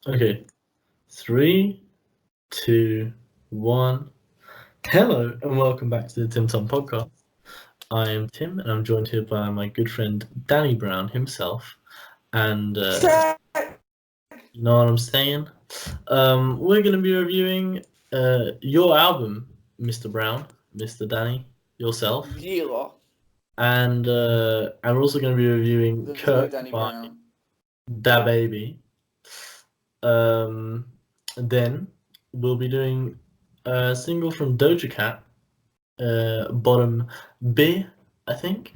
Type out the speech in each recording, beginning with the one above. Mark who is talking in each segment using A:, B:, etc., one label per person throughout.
A: Okay, 3, 2, 1. Hello and welcome back to the Tim Tom podcast. I am Tim and I'm joined here by my good friend Danny Brown himself. And you know what I'm saying? We're going to be reviewing your album, Mr. Brown, Mr. Danny, yourself.
B: Yeah.
A: And we're also going to be reviewing
B: The
A: Kirk
B: Danny
A: by
B: Brown.
A: DaBaby. And then we'll be doing a single from Doja Cat, bottom B, I think.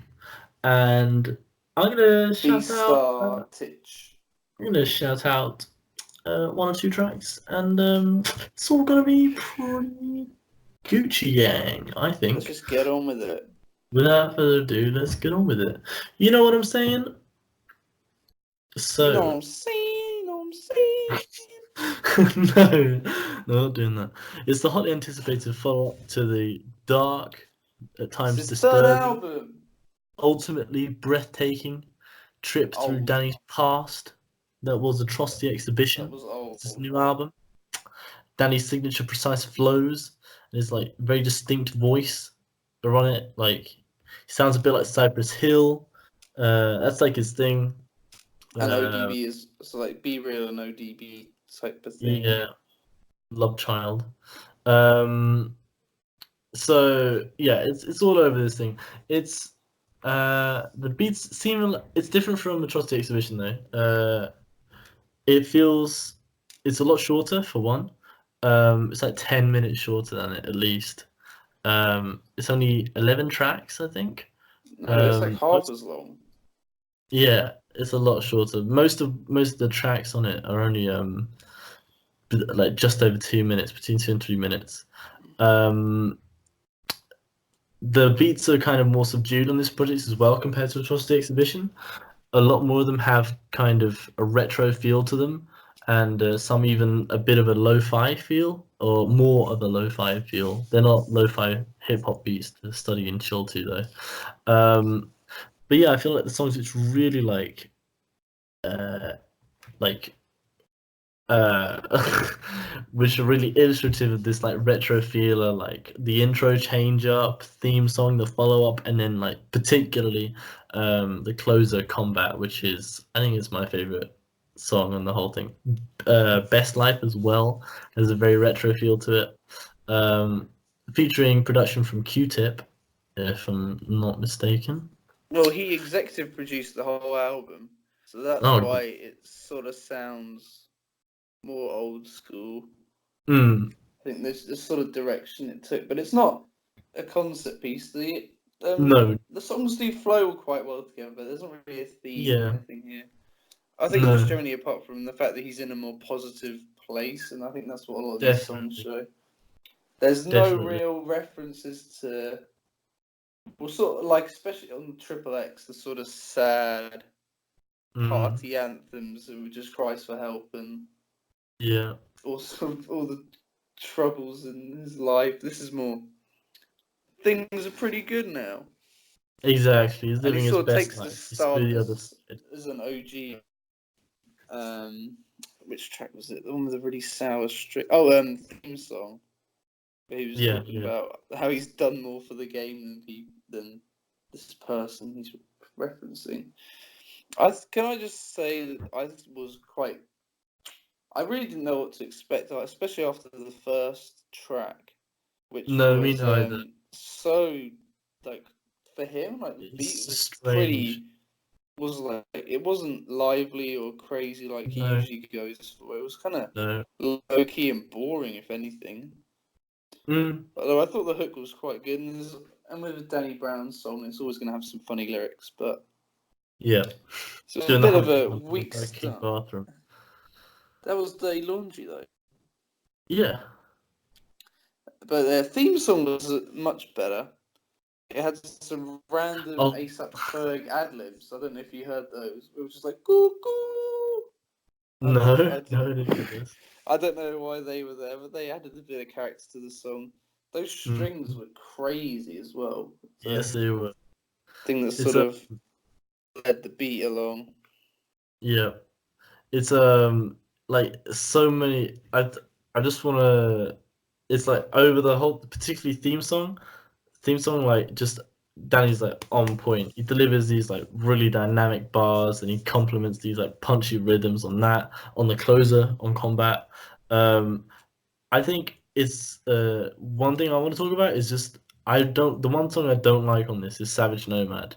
A: And I'm gonna shout out. I'm gonna shout out one or two tracks, and it's all gonna be pretty Gucci gang, I think.
B: Let's just get on with it.
A: Without further ado, let's get on with it. You know what I'm saying? So.
B: You know what I'm saying?
A: No, not doing that. It's the hotly anticipated follow-up to the dark, at times disturbing,
B: album.
A: ultimately breathtaking trip through Danny's past that was Atrocity Exhibition.
B: That was old.
A: It's his new album. Danny's signature precise flows and his like very distinct voice are on it. Like he sounds a bit like Cypress Hill. That's like his thing.
B: And ODB is so like Be Real and ODB type of thing.
A: Yeah, Love Child. So yeah, it's all over this thing. It's the beats seem it's different from Atrocity Exhibition though. It's a lot shorter for one. It's like 10 minutes shorter than it at least. It's only 11 tracks, I think.
B: No, it's like half as long.
A: Yeah, it's a lot shorter. Most of the tracks on it are only like just over 2 minutes, between 2 and 3 minutes. The beats are kind of more subdued on this project as well compared to Atrocity Exhibition. A lot more of them have kind of a retro feel to them, and some even a bit of a lo-fi feel, or more of a lo-fi feel. They're not lo-fi hip-hop beats to study and chill to, though. But yeah, I feel like the songs it's really like which are really illustrative of this like retro feeler, like the intro change up, theme song, the follow up, and then like particularly the closer Combat, which is I think is my favorite song on the whole thing. Best Life as well has a very retro feel to it, featuring production from Q-Tip, if I'm not mistaken.
B: Well, he executive produced the whole album, so that's why it sort of sounds more old school. I think this sort of direction it took, but it's not a concept piece. The songs do flow quite well together, but there's not really a theme or anything here. I think just generally, apart from the fact that he's in a more positive place, and I think that's what a lot of these songs show. There's no real references to, well, sort of like, especially on Triple X, the sort of sad party anthems and just cries for help and also all the troubles in his life. This is more, things are pretty good now.
A: Exactly, he's living his best life.
B: Takes the start as an OG. Which track was it? The one with the really sour string. Theme song. Where he was talking about how he's done more for the game than this person he's referencing. Can I just say that I really didn't know what to expect, especially after the first track, which was so like for him, like the beat was pretty. It wasn't lively or crazy like he usually goes for. It was kind of low key and boring, if anything. Although I thought the hook was quite good, and with a Danny Brown song, it's always going to have some funny lyrics. But so it's a bit of a weak start. That was Dirty Laundry, though.
A: Yeah,
B: but their theme song was much better. It had some random ASAP Ferg ad-libs. I don't know if you heard those. It was just like, goo.
A: No, I didn't hear this.
B: I don't know why they were there, but they added a bit of character to the song. Those strings were crazy as well.
A: So yes, they were.
B: Thing that sort of led the beat along.
A: Yeah. It's like so many. I just wanna. It's like over the whole, particularly theme song. Theme song, like just Danny's like on point. He delivers these like really dynamic bars, and he complements these like punchy rhythms on that, on the closer, on combat. Um, I think it's one thing I want to talk about is just I don't the one song I don't like on this is Savage Nomad.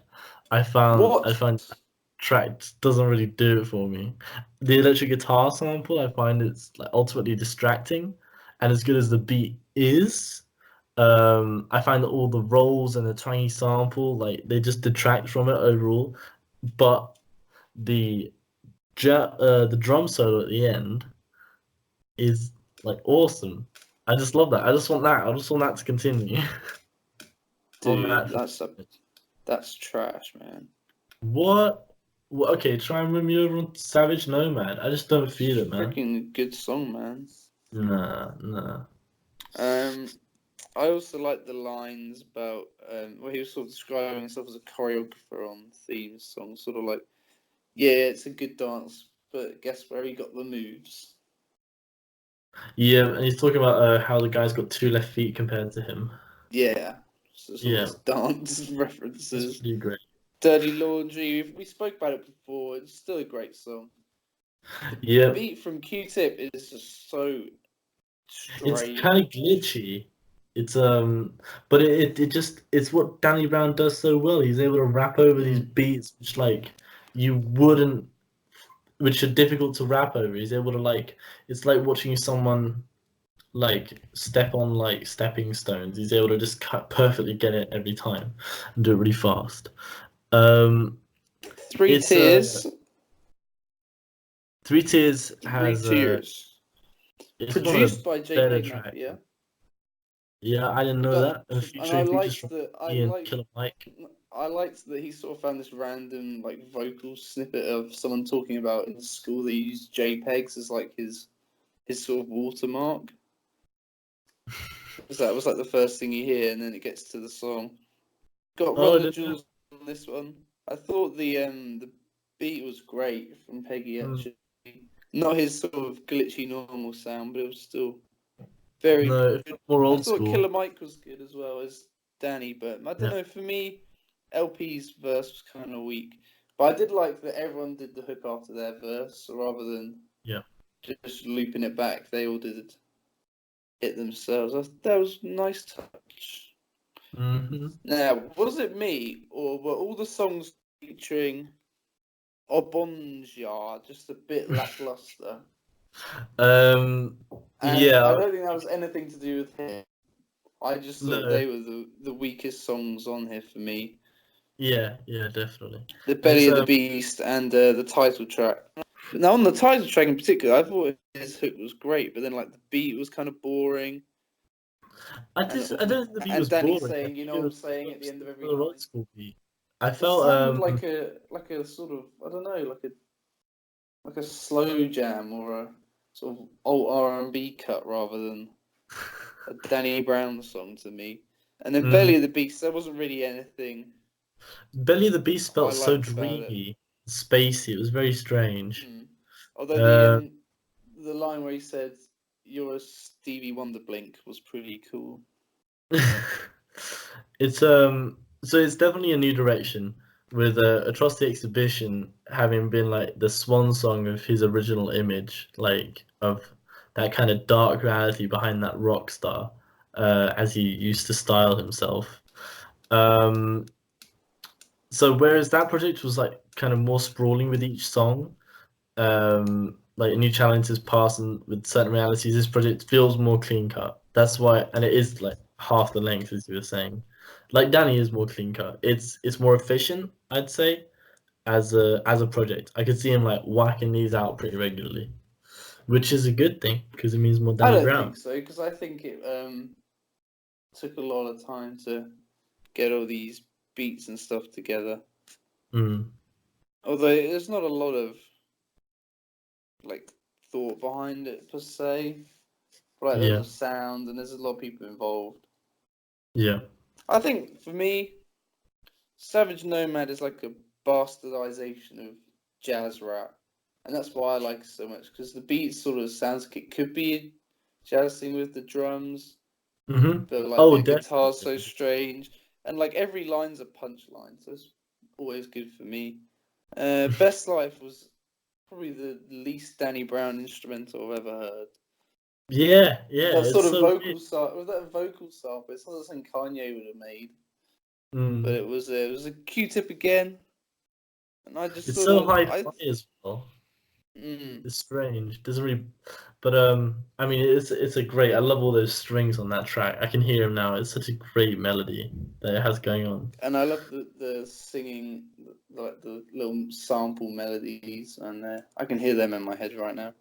A: I
B: What?
A: find that track just doesn't really do it for me. The electric guitar sample I find it's like ultimately distracting, and as good as the beat is, I find that all the rolls and the tiny sample like they just detract from it overall. But the the drum solo at the end is like awesome. I just love that. I just want that. I just want that to continue. On
B: Dude,
A: that.
B: that's trash, man.
A: What? Okay, try and win me over on Savage Nomad. I just don't feel it, man.
B: Freaking good song, man.
A: Nah, nah.
B: I also like the lines about where he was sort of describing himself as a choreographer on theme songs, sort of like, yeah, it's a good dance, but guess where he got the moves?
A: Yeah, and he's talking about how the guy's got two left feet compared to him.
B: Yeah, so sort
A: Yeah,
B: of dance
A: that's
B: references.
A: pretty great.
B: Dirty Laundry, we spoke about it before. It's still a great song.
A: Yeah,
B: The beat from Q-Tip is just so
A: it's
B: strange.
A: kind of glitchy. It's but it just it's what Danny Brown does so well. He's able to rap over these beats, which like you wouldn't, which are difficult to rap over. He's able to like it's like watching someone like step on like stepping stones. He's able to just perfectly get it every time and do it really fast. Um,
B: Three
A: it's
B: Tears.
A: Three Tears
B: Three
A: has
B: Tears.
A: it's one of the
B: Produced by
A: better
B: JK
A: tracks.
B: Napier.
A: Yeah, I didn't know
B: But
A: that. And
B: and I
A: featuring features
B: liked
A: from
B: that
A: Ian Killer Mike.
B: I liked that he sort of found this random like vocal snippet of someone talking about in school that he used JPEGs as like his sort of watermark. Because that was like the first thing you hear, and then it gets to the song. Got
A: Oh, I
B: Run the
A: didn't know.
B: Jewels on this one. I thought the beat was great from Peggy actually. Not his sort of glitchy normal sound, but it was still very
A: No, it
B: good.
A: felt more
B: I
A: old
B: thought
A: school.
B: Killer Mike was good as well as Danny, but I don't
A: Yeah.
B: know. For me, LP's verse was kind of weak, but I did like that everyone did the hook after their verse rather than
A: Yeah.
B: just looping it back. They all did it themselves. That was a nice touch.
A: Mm-hmm.
B: Now, was it me or were all the songs featuring Obonja just a bit lackluster? And I
A: Yeah.
B: don't think that was anything to do with him. I just thought
A: No.
B: they were the weakest songs on here for me.
A: Yeah. Yeah. Definitely.
B: The
A: And it's
B: Belly of the Beast and the title track. Now on the title track in particular, I thought his hook was great, but then like the beat was kind of boring.
A: I don't think the beat
B: And
A: was
B: Danny
A: boring. I
B: saying, you
A: think
B: know
A: it
B: what I'm
A: was
B: saying at the end of every
A: another old
B: line.
A: school beat. I
B: It
A: felt
B: sounded like a sort of I don't know, like a slow jam or a sort of old R&B cut rather than a Danny Brown song to me. And then Belly of the Beast, there wasn't really anything
A: Belly of the Beast
B: I
A: felt so
B: liked about it.
A: dreamy, spacey. It was very strange.
B: Although
A: Uh,
B: the line where he said "You're a Stevie Wonder blink" was pretty cool.
A: it's so it's definitely a new direction with Across the Exhibition having been like the swan song of his original image, like of that kind of dark reality behind that rock star, as he used to style himself. Um, so whereas that project was like kind of more sprawling with each song, like new challenges pass and with certain realities, this project feels more clean cut. That's why, and it is like half the length, as you were saying. Like Danny is more clean cut. It's more efficient, I'd say, as a project. I could see him like whacking these out pretty regularly, which is a good thing because it means more
B: I
A: Danny
B: don't
A: Brown.
B: think so because I think it took a lot of time to get all these beats and stuff together.
A: Mm.
B: Although there's not a lot of like thought behind it per se. Like there's
A: Yeah,
B: a sound and there's a lot of people involved.
A: yeah,
B: I think for me, Savage Nomad is like a bastardization of jazz rap. and that's why I like it so much, because the beat sort of sounds like it could be a jazz thing with the drums, but like the guitar's so strange, and like every line's a punchline, so it's always good for me. Best Life was probably the least Danny Brown instrumental I've ever heard.
A: Yeah,
B: That sort of
A: so
B: vocal style, with that vocal style, but it's not something Kanye would have made. But it was a Q-Tip again, and I just
A: it's
B: sort
A: so
B: of
A: high-fi as well. It's strange. It doesn't really, but I mean, it's a great. I love all those strings on that track. I can hear him now. It's such a great melody that it has going on.
B: And I love the singing, like the little sample melodies, and I can hear them in my head right now.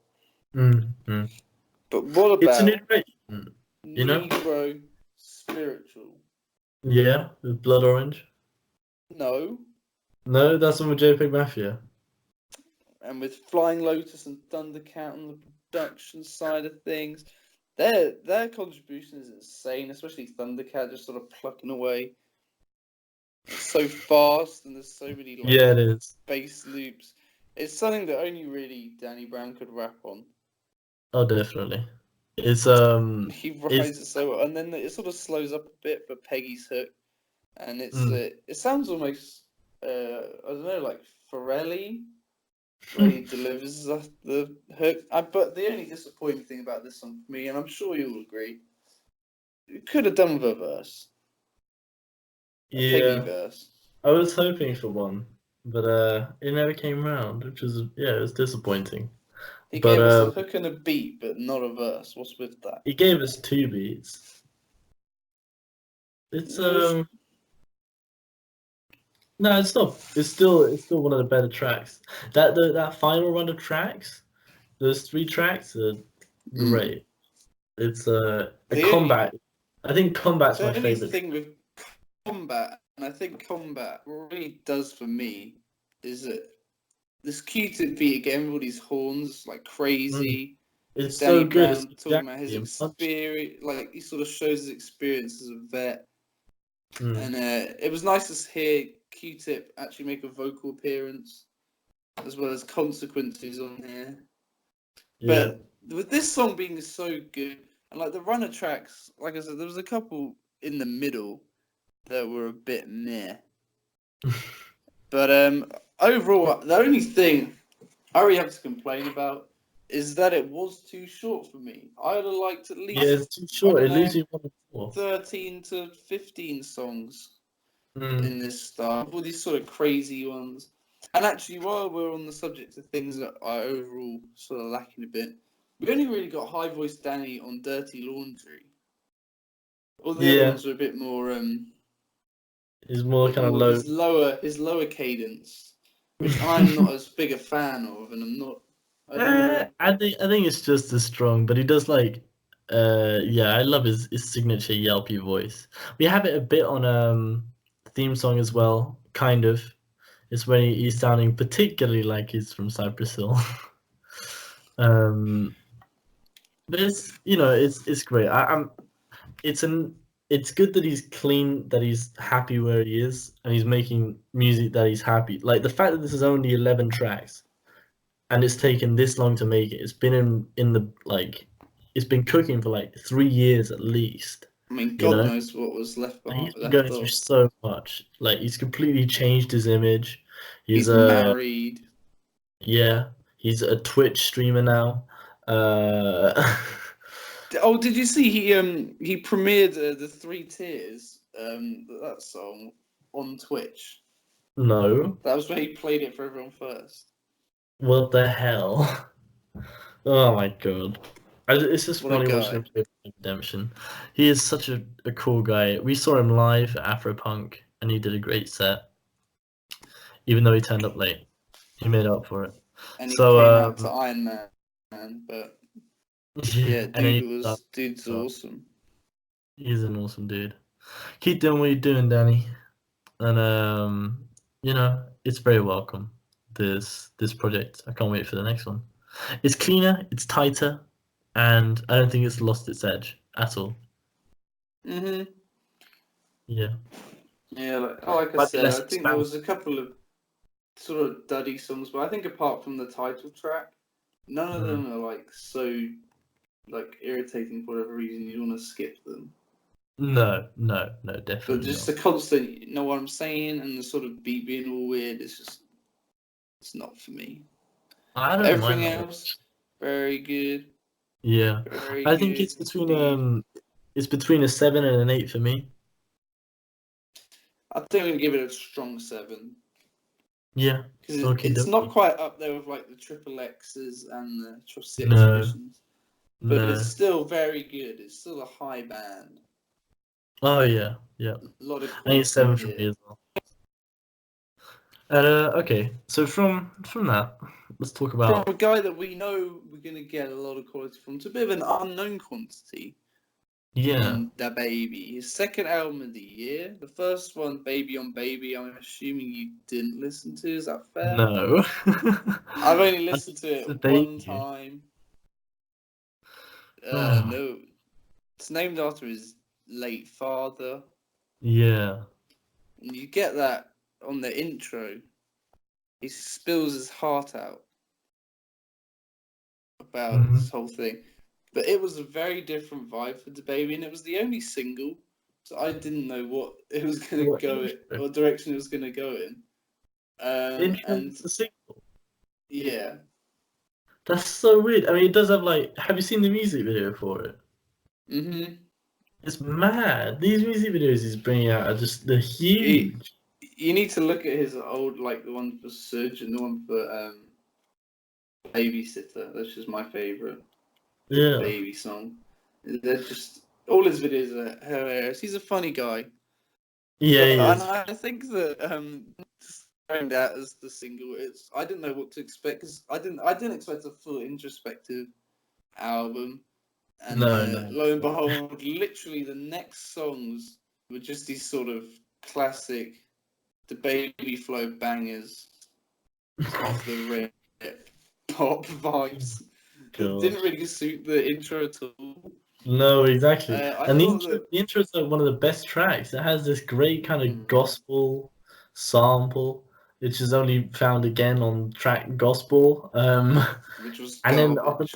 B: But what about
A: it's an iteration, you know?
B: Negro Spiritual?
A: Yeah, with Blood Orange.
B: No.
A: No, that's one with JPEG Mafia.
B: And with Flying Lotus and Thundercat on the production side of things, their contribution is insane, especially Thundercat just sort of plucking away. It's so fast, and there's so many
A: it is.
B: bass loops. It's something that only really Danny Brown could rap on.
A: Oh, definitely. It's
B: he rises so well, and then it sort of slows up a bit for Peggy's hook, and it sounds almost I don't know, like Pharrell-y when he delivers the hook. But the only disappointing thing about this song for me, and I'm sure you'll agree, it could have done with a verse. Peggy verse.
A: I was hoping for one, but it never came around, which was it was disappointing.
B: He gave us a hook and a beat, but not a verse. What's with that?
A: He gave us 2 beats. It's no, it's not. It's still one of the better tracks. That final run of tracks, those 3 tracks are great. It's a Combat. I think Combat's my favorite.
B: The only thing with Combat, and I think Combat really does for me, is that this Q-Tip beat again with all these horns like crazy.
A: It's
B: Danny
A: so good.
B: Brown talking about his experience, like he sort of shows his experience as a vet. And it was nice to hear Q-Tip actually make a vocal appearance, as well as Consequences on here. But with this song being so good, and like the runner tracks, like I said, there was a couple in the middle that were a bit meh. But overall, the only thing I really have to complain about is that it was too short for me. I'd have liked at least
A: it's too short. It leaves you wanting more.
B: 13 to 15 songs in this style, all these sort of crazy ones. And actually, while we're on the subject of things that are overall sort of lacking a bit, we only really got High Voice Danny on Dirty Laundry. All the other ones are a bit more.
A: He's more kind of low.
B: His lower cadence, which I'm not as big a fan of, and I'm not.
A: I think it's just as strong, but he does like. I love his signature yelpy voice. We have it a bit on theme song as well, kind of. It's when he's sounding particularly like he's from Cypress Hill. But it's it's great. It's good that he's clean, that he's happy where he is, and he's making music that he's happy. Like the fact that this is only 11 tracks, and it's taken this long to make it. It's been in the it's been cooking for like 3 years at least.
B: I mean, God knows what was left behind.
A: He's been going through so much. Like he's completely changed his image. He's
B: married.
A: Yeah, he's a Twitch streamer now.
B: Oh, did you see he premiered the 3 Tears that song on Twitch?
A: No.
B: That was when he played it for everyone first.
A: What the hell? Oh my god. It's just funny watching him play Redemption. He is such a cool guy. We saw him live at Afropunk, and he did a great set. Even though he turned up late. He made up for it.
B: And he came out to Iron Man, but yeah, dude's awesome.
A: He's an awesome dude. Keep doing what you're doing, Danny. And it's very welcome. This project. I can't wait for the next one. It's cleaner, it's tighter, and I don't think it's lost its edge at all.
B: Yeah.
A: Yeah,
B: like I said, I think there was a couple of sort of duddy songs, but I think apart from the title track, none of them are like so like irritating for whatever reason you want to skip them.
A: No, definitely.
B: But just the constant, you know what I'm saying, and the sort of beat being all weird, it's not for me.
A: I don't
B: Everything
A: mind
B: else, very good.
A: Yeah,
B: Very
A: I think
B: good
A: it's between a 7 and an 8 for me.
B: I think I'm gonna give it a strong 7.
A: Yeah,
B: because
A: okay,
B: it's not quite up there with like the triple X's and the Trusty
A: no,
B: Expeditions, but
A: no.
B: it's still very good. It's still a high band.
A: Oh yeah, yeah.
B: A lot of
A: I think it's
B: quality
A: 7 for
B: here.
A: me as well. And okay, so from that, let's talk
B: From
A: about
B: a guy that we know we're gonna get a lot of quality from, to a bit of an unknown quantity. In DaBaby, his second album of the year. The first one, Baby on Baby, I'm assuming you didn't listen to. Is that fair?
A: No.
B: I've only listened to it one time. No, it's named after his late father.
A: Yeah.
B: And you get that on the intro. He spills his heart out about this whole thing. But it was a very different vibe for DaBaby, and it was the only single, so I didn't know what it was going to go in, what direction it was going to go in.
A: And the single.
B: Yeah.
A: That's so weird. I mean, it does have like. Have you seen the music video for it?
B: Mm-hmm.
A: It's mad. These music videos he's bringing out are just they're huge.
B: You need to look at his old, like the one for Surge and the one for Babysitter. That's just my favorite.
A: Yeah.
B: Baby song. They're just all his videos are hilarious. He's a funny guy.
A: Yeah, he is.
B: And I think that throwing that as the single, I didn't know what to expect because I didn't expect a full introspective album. And lo and behold, literally the next songs were just these sort of classic DaBaby flow bangers off the rip pop vibes that didn't really suit the intro at all.
A: No, exactly. And
B: the
A: intro is like one of the best tracks. It has this great kind of gospel sample, which is only found again on track Gospel.
B: Which was
A: and
B: garbage.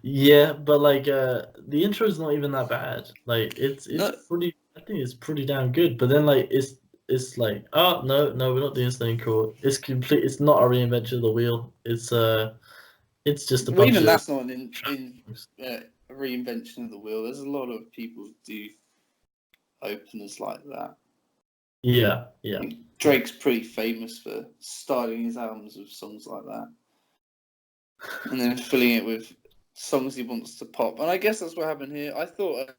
A: Yeah, but like the intro is not even that bad. Like it's pretty. I think it's pretty damn good. But then like it's like, oh no, we're not doing something cool. It's complete. It's not a reinvention of the wheel. It's just a bunch
B: even
A: of.
B: That's not a reinvention of the wheel. There's a lot of people who do openers like that.
A: Yeah.
B: Drake's pretty famous for starting his albums with songs like that, and then filling it with songs he wants to pop. And I guess that's what happened here. I thought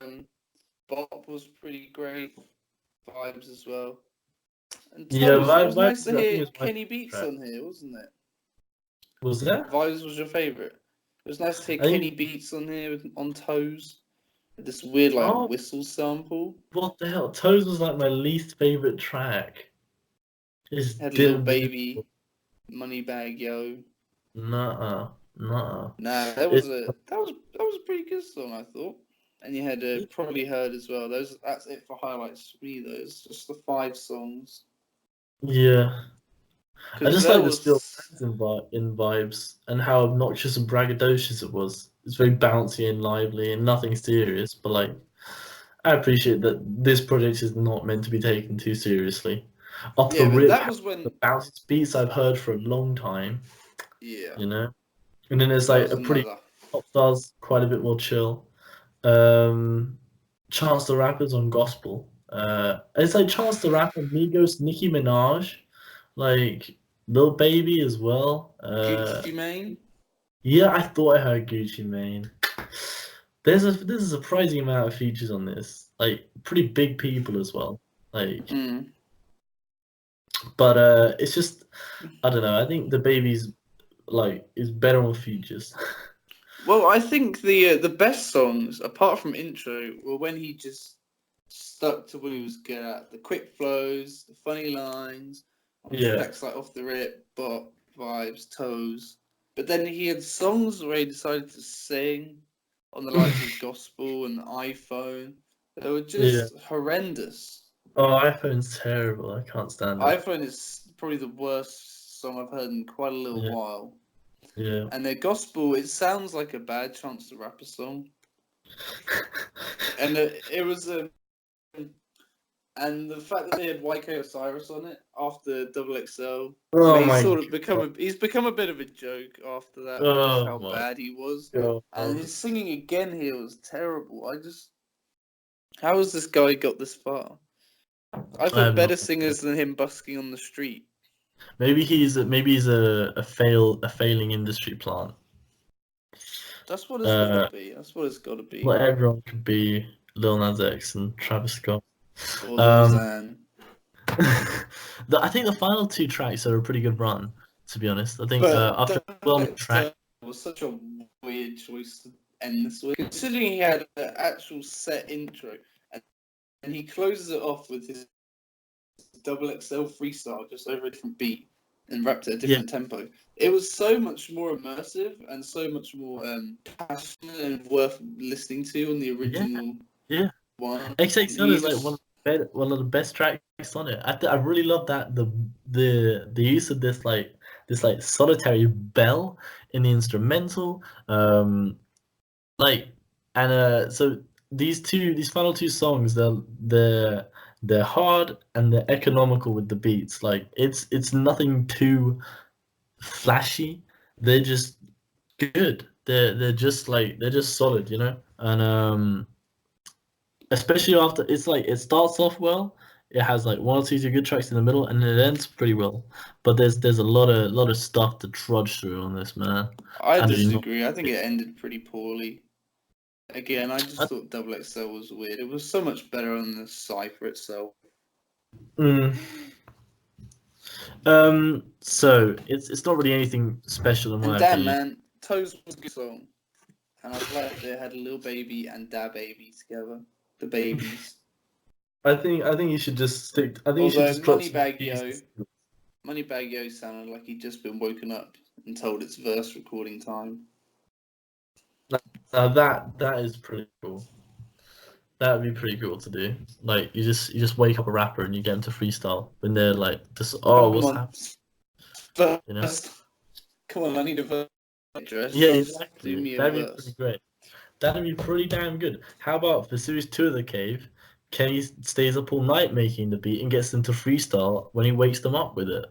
B: Bop was pretty great, vibes as well. And Toes, it was nice to hear Kenny Beats on here, wasn't it?
A: Was that?
B: Vibes was your favourite. It was nice to hear Kenny Beats on here on Toes. This weird whistle sample.
A: What the hell? Toes was like my least favorite track.
B: Had Lil Baby, Moneybag Yo.
A: Nah,
B: that was a pretty good song, I thought. And you had Probably Heard as well. That's it for highlights for me. Those just the 5 songs.
A: Yeah, I just like the Still in vibes and how obnoxious and braggadocious it was. It's very bouncy and lively and nothing serious, but like I appreciate that this project is not meant to be taken too seriously. Off the rip,
B: that was when
A: the bouncy beats I've heard for a long time.
B: Yeah,
A: you know, and then there's like a pretty Pop Stars, quite a bit more chill. Chance the Rapper's on Gospel. It's like Chance the Rapper, Migos, Nicki Minaj, like Lil Baby as well.
B: Gucci Mane.
A: Yeah, I thought I heard Gucci Mane. There's a surprising amount of features on this, like pretty big people as well. Like, but it's just I don't know. I think DaBaby's like is better on features.
B: Well, I think the best songs, apart from intro, were when he just stuck to what he was good at. The quick flows, the funny lines, tracks like Off the Rip, Bop, Vibes, Toes. But then he had songs where he decided to sing on the likes of Gospel and iPhone. They were just horrendous.
A: Oh, iPhone's terrible. I can't stand it.
B: iPhone is probably the worst song I've heard in quite a little while.
A: Yeah.
B: And their gospel, it sounds like a bad Chance the Rapper song. And it was and the fact that they had YK Osiris on it after Double XL, he's become a bit of a joke after that, with how bad he was.
A: God.
B: And his singing again here was terrible. How has this guy got this far? I've heard better singers than him busking on the street.
A: Maybe he's a failing industry plant.
B: That's what it's got to be. That's what it's got to be.
A: Well, everyone could be Lil Nas X and Travis Scott.
B: Or Lil Xan.
A: I think the final 2 tracks are a pretty good run, to be honest. I think after the track,
B: it was such a weird choice to end this with, considering he had an actual set intro, and he closes it off with his Double XL freestyle just over a different beat and rapped at a different tempo. It was so much more immersive and so much more passionate and worth listening to on the original one.
A: XXL is like one of the best tracks on it. I really love that the use of this solitary bell in the instrumental. So these final 2 songs, they're hard and they're economical with the beats. Like it's nothing too flashy. They're just good. They're just solid, you know. And especially after it starts off well. It has like 1 or 2 good tracks in the middle, and it ends pretty well. But there's a lot of stuff to trudge through on this, man.
B: I disagree. I think it ended pretty poorly. Again, I just thought Double XL was weird. It was so much better on the cipher itself.
A: So it's not really anything special in my
B: opinion.
A: Damn,
B: man, Toes was a good song, and I was glad they had Lil Baby and DaBaby together. The babies.
A: I think you should just stick. I think you should just
B: Moneybag Yo sounded like he'd just been woken up and told it's verse recording time.
A: That is pretty cool. That would be pretty cool to do. Like you just wake up a rapper and you get him to freestyle when they're like, just what's happening? You know?
B: Come on, I need a verse.
A: Yeah, exactly. That'd be pretty great. That'd be pretty damn good. How about for Series 2 of The Cave, Kenny stays up all night making the beat and gets them to freestyle when he wakes them up with it?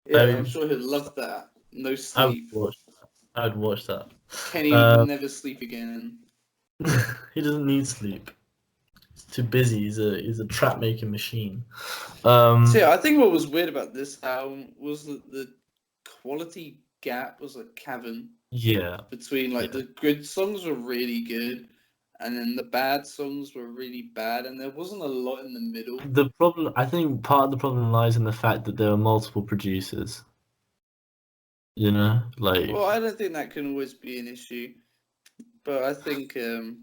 B: Yeah, I'm sure he'd love that. No sleep.
A: I'd watch that.
B: Kenny would never sleep again.
A: He doesn't need sleep. He's too busy. He's a trap making machine.
B: I think what was weird about this album was that the quality gap was a cavern.
A: Yeah.
B: Between the good songs were really good, and then the bad songs were really bad, and there wasn't a lot in the middle.
A: I think part of the problem lies in the fact that there are multiple producers. You know,
B: Well, I don't think that can always be an issue, but I think, it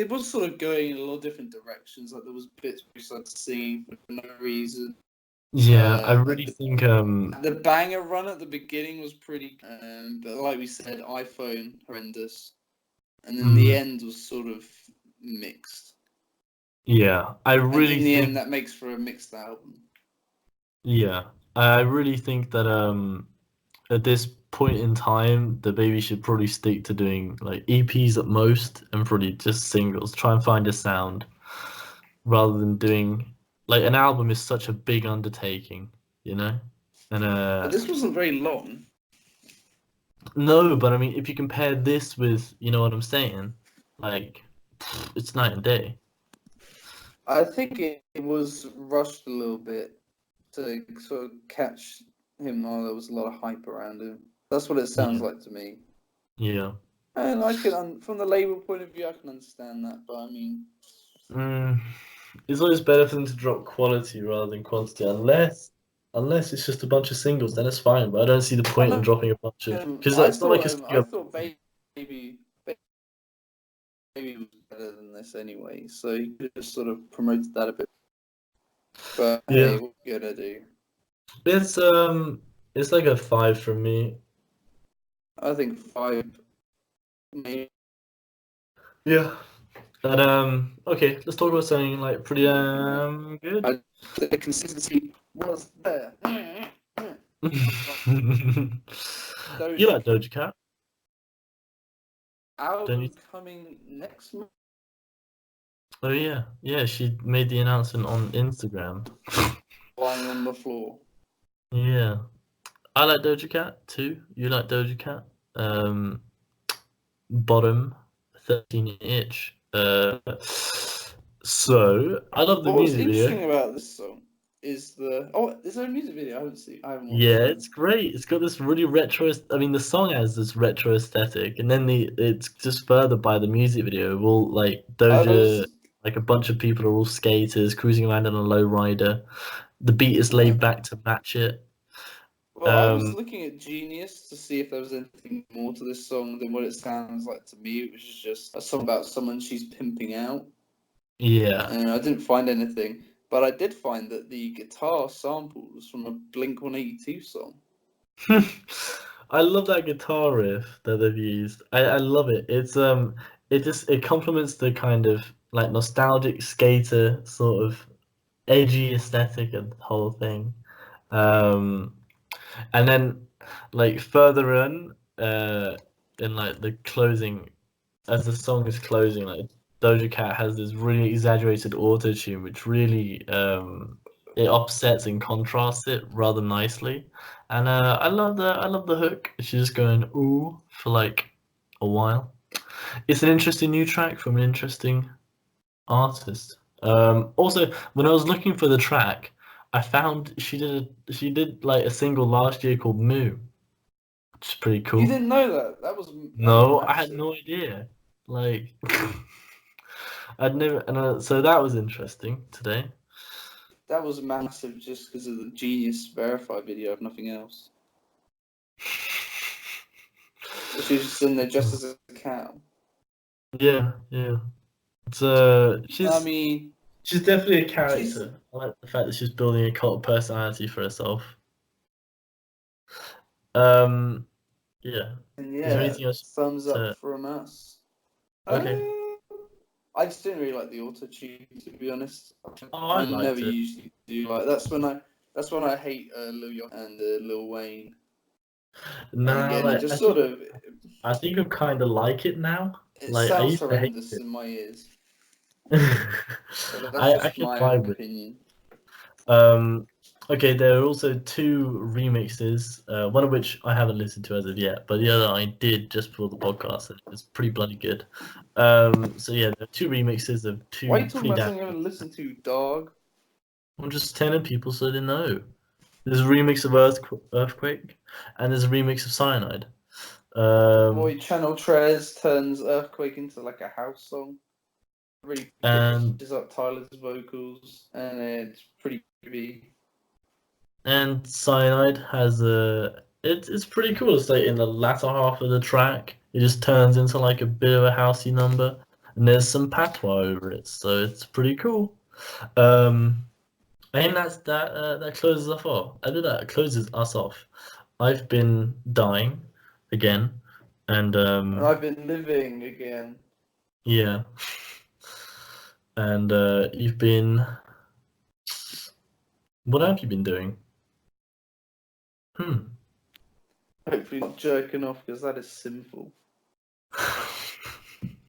B: was sort of going in a lot of different directions. Like there was bits where he started singing for no reason.
A: Yeah, I really think
B: the banger run at the beginning was pretty, but like we said, iPhone horrendous, and then the end was sort of mixed.
A: Yeah, I really
B: think in the end that makes for a mixed album.
A: Yeah, I really think that at this point in time, DaBaby should probably stick to doing like EPs at most and probably just singles. Try and find a sound rather than doing. Like, an album is such a big undertaking, you know? And
B: but this wasn't very long.
A: No, but I mean, if you compare this with, you know what I'm saying? Like, it's night and day.
B: I think it was rushed a little bit to sort of catch him while there was a lot of hype around him. That's what it sounds like to me.
A: Yeah.
B: And I can, from the label point of view, I can understand that, but I mean...
A: It's always better for them to drop quality rather than quantity, unless it's just a bunch of singles, then it's fine. But I don't see the point in dropping a bunch of, because it's not like
B: I thought Baby was better than this anyway, so you could have sort of promoted that a bit. But hey, what you gonna do?
A: It's like a 5 from me.
B: I think 5, maybe.
A: Yeah. But okay, let's talk about something like pretty good.
B: The consistency was there.
A: You like Doja Cat? Don't you?
B: Album coming next month.
A: Oh yeah, yeah. She made the announcement on Instagram.
B: Lying on the floor.
A: Yeah, I like Doja Cat too. You like Doja Cat? Bottom 13 inch. So I love the
B: What's
A: music video.
B: interesting about this song is is there a music video? I haven't watched
A: Yeah,
B: it.
A: it's great. It's got this really retro. I mean, the song has this retro aesthetic, and then it's just furthered by the music video. All like Doja, like a bunch of people are all skaters cruising around on a low rider. The beat is laid back to match it.
B: Well, I was looking at Genius to see if there was anything more to this song than what it sounds like to me, which is just a song about someone she's pimping out.
A: Yeah.
B: And I didn't find anything, but I did find that the guitar sample was from a Blink-182 song.
A: I love that guitar riff that they've used. I love it. It complements the kind of like nostalgic skater sort of edgy aesthetic of the whole thing. And then like further in like the closing, as the song is closing, like Doja Cat has this really exaggerated auto tune which really it offsets and contrasts it rather nicely. And I love the hook. She's just going ooh for like a while. It's an interesting new track from an interesting artist. Also, when I was looking for the track, I found she did like a single last year called Moo, which is pretty cool.
B: You didn't know that? That was
A: No, I had
B: massive.
A: no idea. Like, I'd never, and so that was interesting today.
B: That was massive just because of the Genius Verify video, if nothing else. She was just in there dressed as a cow.
A: Yeah, yeah. It's
B: I mean,
A: she's definitely a
B: she's
A: character. I like the fact that she's building a cult personality for herself. Yeah. Is there anything else
B: thumbs up
A: to?
B: from us.
A: Okay.
B: I just didn't really like the auto tune, to be honest.
A: Oh, I
B: I never
A: liked it.
B: usually do like that's when I hate Lil Yon and Lil Wayne. And
A: Nah,
B: again, it
A: like
B: just sort of
A: I think I kind of like it now.
B: it
A: Like I
B: sounds
A: used to hate
B: horrendous
A: it.
B: in my ears. But that's
A: I
B: just
A: could
B: my
A: vibe with.
B: opinion.
A: Okay, there are also two remixes, one of which I haven't listened to as of yet, but the other I did just for the podcast, and it's pretty bloody good. So yeah, there are two remixes of
B: Why are
A: two
B: you talking
A: pretty
B: about
A: damn.
B: something I'm going to listen to, dog?
A: I'm just telling people so they know. There's a remix of Earthquake, and there's a remix of Cyanide.
B: Boy, Channel Trez turns Earthquake into like a house song. Really
A: and
B: pitches up Tyler's vocals, and it's pretty creepy.
A: and Cyanide has it's pretty cool. It's like in the latter half of the track, it just turns into like a bit of a housey number, and there's some patois over it, so it's pretty cool. I think that closes us off. I do that closes us off. I've been dying again, and
B: And I've been living again.
A: yeah, and you've been. What have you been doing?
B: Hopefully not jerking off because that is sinful.